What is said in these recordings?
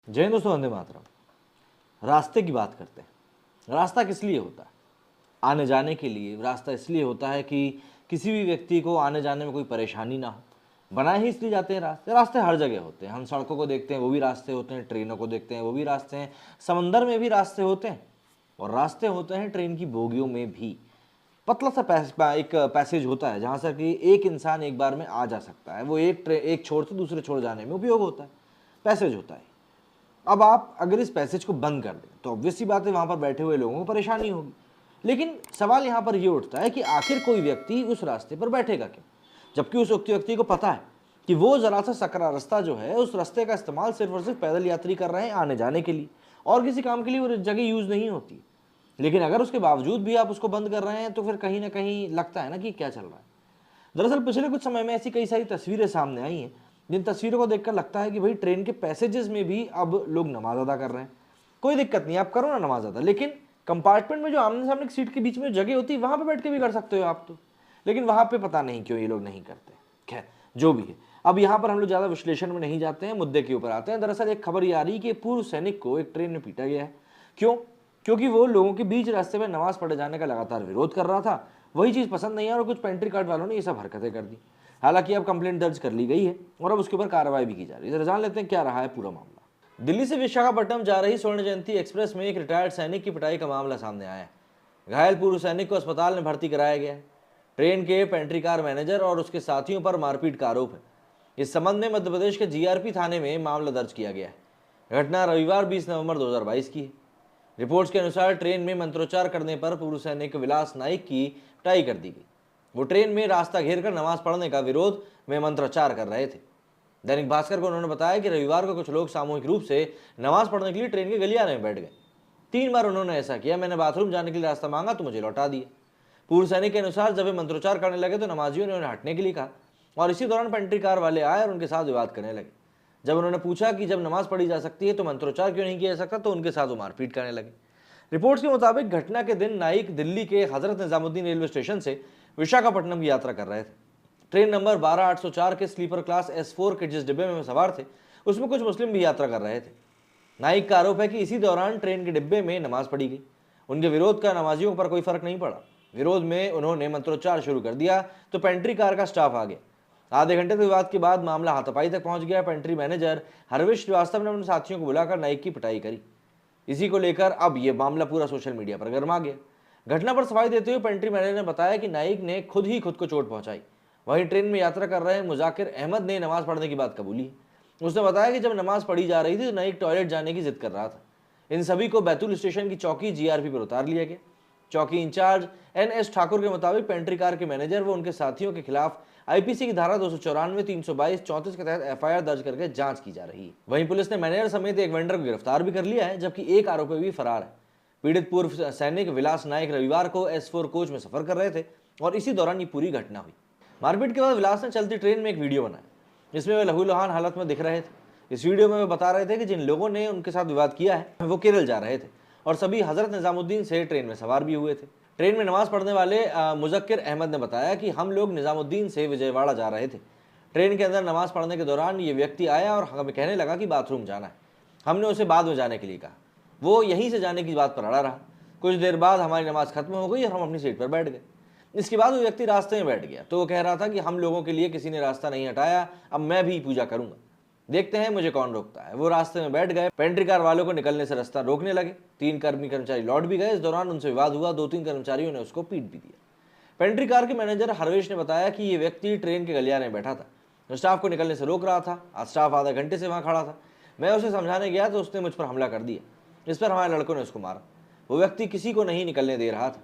जय हिंद दोस्तों, वंदे मातरम। रास्ते की बात करते हैं। रास्ता किस लिए होता है? आने जाने के लिए। रास्ता इसलिए होता है कि किसी भी व्यक्ति को आने जाने में कोई परेशानी ना हो। बनाए ही इसलिए जाते हैं रास्ते। रास्ते हर जगह होते हैं। हम सड़कों को देखते हैं, वो भी रास्ते होते हैं। ट्रेनों को देखते हैं, वो भी रास्ते हैं। समंदर में भी रास्ते होते हैं और रास्ते होते हैं ट्रेन की बोगियों में भी। पतला सा एक पैसेज होता है जहाँ से कि एक इंसान एक बार में आ जा सकता है। वो एक छोर से दूसरे छोर जाने में उपयोग होता है, पैसेज होता है। अब आप अगर इस पैसेज को बंद कर दें तो ऑब्वियस सी बात है वहां पर बैठे हुए लोगों को परेशानी होगी। लेकिन सवाल यहां पर यह उठता है कि आखिर कोई व्यक्ति उस रास्ते पर बैठेगा क्यों, जबकि उस व्यक्ति को पता है कि वो जरा सा सकरा रास्ता जो है, उस रास्ते का इस्तेमाल सिर्फ और सिर्फ पैदल यात्री कर रहे हैं आने जाने के लिए, और किसी काम के लिए वो जगह यूज नहीं होती। लेकिन अगर उसके बावजूद भी आप उसको बंद कर रहे हैं तो फिर कहीं ना कहीं लगता है ना कि क्या चल रहा है। दरअसल पिछले कुछ समय में ऐसी कई सारी तस्वीरें सामने आई हैं जिन तस्वीरों को देखकर लगता है कि भाई ट्रेन के पैसेजेस में भी अब लोग नमाज अदा कर रहे हैं। कोई दिक्कत नहीं, आप करो ना नमाज अदा, लेकिन कंपार्टमेंट में जो आमने सामने की सीट के बीच में जगह होती है वहां पर बैठ के भी कर सकते हो आप तो। लेकिन वहां पे पता नहीं क्यों ये लोग नहीं करते। खैर, जो भी है, अब यहाँ पर हम लोग ज्यादा विश्लेषण में नहीं जाते हैं, मुद्दे के ऊपर आते हैं। दरअसल एक खबर ये आ रही कि पूर्व सैनिक को एक ट्रेन में पीटा गया है। क्यों? क्योंकि वो लोगों के बीच रास्ते में नमाज पढ़े जाने का लगातार विरोध कर रहा था। वही चीज पसंद नहीं है और कुछ पेंट्री कार्ड वालों ने ये सब हरकतें कर दी। हालांकि अब कंप्लेंट दर्ज कर ली गई है और अब उसके ऊपर कार्रवाई भी की जा रही है। जरा जान लेते हैं क्या रहा है पूरा मामला। दिल्ली से विशाखापट्टनम जा रही स्वर्ण जयंती एक्सप्रेस में एक रिटायर्ड सैनिक की पिटाई का मामला सामने आया है। घायल पूर्व सैनिक को अस्पताल में भर्ती कराया गया है। ट्रेन के पेंट्री कार मैनेजर और उसके साथियों पर मारपीट का आरोप है। इस संबंध में मध्य प्रदेश के जीआरपी थाने में मामला दर्ज किया गया है। घटना रविवार 20 नवंबर 2022 की है। रिपोर्ट्स के अनुसार ट्रेन में मंत्रोच्चार करने पर पूर्व सैनिक विलास नाइक की पिटाई कर दी गई। वो ट्रेन में रास्ता घेर कर नमाज पढ़ने का विरोध में मंत्रोच्चार कर रहे थे। दैनिक भास्कर को उन्होंने बताया कि रविवार को कुछ लोग सामूहिक रूप से नमाज पढ़ने के लिए ट्रेन के गलियारे में बैठ गए। 3 बार उन्होंने ऐसा किया। मैंने बाथरूम जाने के लिए रास्ता मांगा तो मुझे लौटा दिया। पूर्व सैनिक के अनुसार जब वे मंत्रोच्चार करने लगे तो नमाजियों ने उन्हें हटने के लिए कहा और इसी दौरान पेंट्री कार वाले आए और उनके साथ विवाद करने लगे। जब उन्होंने पूछा कि जब नमाज पढ़ी जा सकती है तो मंत्रोच्चार क्यों नहीं किया जा सकता, तो उनके साथ वो मारपीट करने लगे। रिपोर्ट्स के मुताबिक घटना के दिन नाइक दिल्ली के हजरत निजामुद्दीन रेलवे स्टेशन से विशाखापट्टनम की यात्रा कर रहे थे। ट्रेन नंबर 12804 के स्लीपर क्लास S4 के जिस डिब्बे में सवार थे उसमें कुछ मुस्लिम भी यात्रा कर रहे थे। नाइक का आरोप है कि इसी दौरान ट्रेन के डिब्बे में नमाज पढ़ी गई। उनके विरोध का नमाजियों पर कोई फर्क नहीं पड़ा। विरोध में उन्होंने मंत्रोच्चार शुरू कर दिया तो पेंट्री कार का स्टाफ आ गया। आधे घंटे के विवाद के बाद मामला हाथापाई तक पहुंच गया। पेंट्री मैनेजर हरविश श्रीवास्तव ने अपने साथियों को बुलाकर नाइक की पिटाई करी। इसी को लेकर अब यह मामला पूरा सोशल मीडिया पर गर्मा गया। घटना पर सफाई देते हुए पेंट्री मैनेजर ने बताया कि नाइक ने खुद को चोट पहुंचाई। वहीं ट्रेन में यात्रा कर रहे मुजाकिर अहमद ने नमाज पढ़ने की बात कबूली। उसने बताया कि जब नमाज पढ़ी जा रही थी तो नाइक टॉयलेट जाने की जिद कर रहा था। इन सभी को बैतूल स्टेशन की चौकी जीआरपी पर उतार लिया गया। चौकी इंचार्ज NS ठाकुर के मुताबिक पेंट्री कार के मैनेजर व उनके साथियों के खिलाफ आईपीसी की धारा 294, 322, 34 के तहत FIR दर्ज करके जांच की जा रही है। वहीं पुलिस ने मैनेजर समेत एक वेंडर को गिरफ्तार भी कर लिया है, जबकि एक आरोपी भी फरार है। पीड़ित पूर्व सैनिक विलास नाइक रविवार को S4 कोच में सफर कर रहे थे और इसी दौरान ये पूरी घटना हुई। मारपीट के बाद विलास ने चलती ट्रेन में एक वीडियो बनाया जिसमें वे लहूलुहान हालत में दिख रहे थे। इस वीडियो में वे बता रहे थे कि जिन लोगों ने उनके साथ विवाद किया है वो केरल जा रहे थे और सभी हजरत निजामुद्दीन से ट्रेन में सवार भी हुए थे। ट्रेन में नमाज पढ़ने वाले मुजक्किर अहमद ने बताया कि हम लोग निजामुद्दीन से विजयवाड़ा जा रहे थे। ट्रेन के अंदर नमाज पढ़ने के दौरान ये व्यक्ति आया और हमें कहने लगा कि बाथरूम जाना है। हमने उसे बाद में जाने के लिए कहा। वो यहीं से जाने की बात पर अड़ा रहा। कुछ देर बाद हमारी नमाज खत्म हो गई और हम अपनी सीट पर बैठ गए। इसके बाद वो व्यक्ति रास्ते में बैठ गया तो वो कह रहा था कि हम लोगों के लिए किसी ने रास्ता नहीं हटाया, अब मैं भी पूजा करूंगा, देखते हैं मुझे कौन रोकता है। वो रास्ते में बैठ गए। पेंट्री कार वालों को निकलने से रास्ता रोकने लगे। 3 कर्मचारी लौट भी गए। इस दौरान उनसे विवाद हुआ। 2-3 कर्मचारियों ने उसको पीट भी दिया। पेंट्री कार के मैनेजर हरवेश ने बताया कि ये व्यक्ति ट्रेन के गलियारे में बैठा था, स्टाफ को निकलने से रोक रहा था। स्टाफ आधा घंटे से वहां खड़ा था। मैं उसे समझाने गया तो उसने मुझ पर हमला कर दिया। इस पर हमारे लड़कों ने उसको मारा। वो व्यक्ति किसी को नहीं निकलने दे रहा था।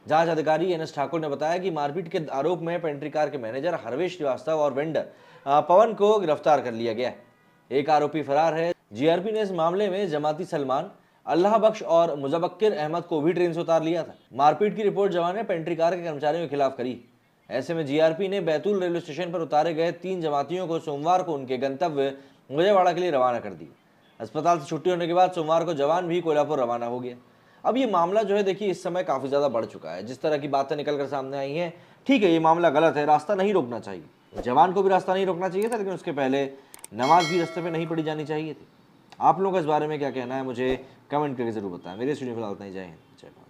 जांच अधिकारी NS ठाकुर ने बताया कि मारपीट के आरोप में पेंट्री कार के मैनेजर हरवेश श्रीवास्तव और वेंडर पवन को गिरफ्तार कर लिया गया है। एक आरोपी फरार है। जीआरपी ने इस मामले में जमाती सलमान, अल्लाह बख्श और मुजक्किर अहमद को भी ट्रेन से उतार लिया था। मारपीट की रिपोर्ट जवान ने पेंट्री कार के कर्मचारियों के खिलाफ करी। ऐसे में जीआरपी ने बैतूल रेलवे स्टेशन पर उतारे गए 3 जमातियों को सोमवार को उनके गंतव्य विजयवाड़ा के लिए रवाना कर दिया। अस्पताल से छुट्टी होने के बाद सोमवार को जवान भी कोल्हापुर रवाना हो गया। अब ये मामला जो है देखिए इस समय काफी ज्यादा बढ़ चुका है। जिस तरह की बातें निकलकर सामने आई हैं, ठीक है ये मामला गलत है, रास्ता नहीं रोकना चाहिए, जवान को भी रास्ता नहीं रोकना चाहिए था, लेकिन उसके पहले नमाज भी रास्ते पे नहीं पढ़ी जानी चाहिए थी। आप लोगों का इस बारे में क्या कहना है मुझे कमेंट करके ज़रूर बताएं। मेरे स्टूडियो फिलहाल इतना ही। जय हिंद, जय भारत।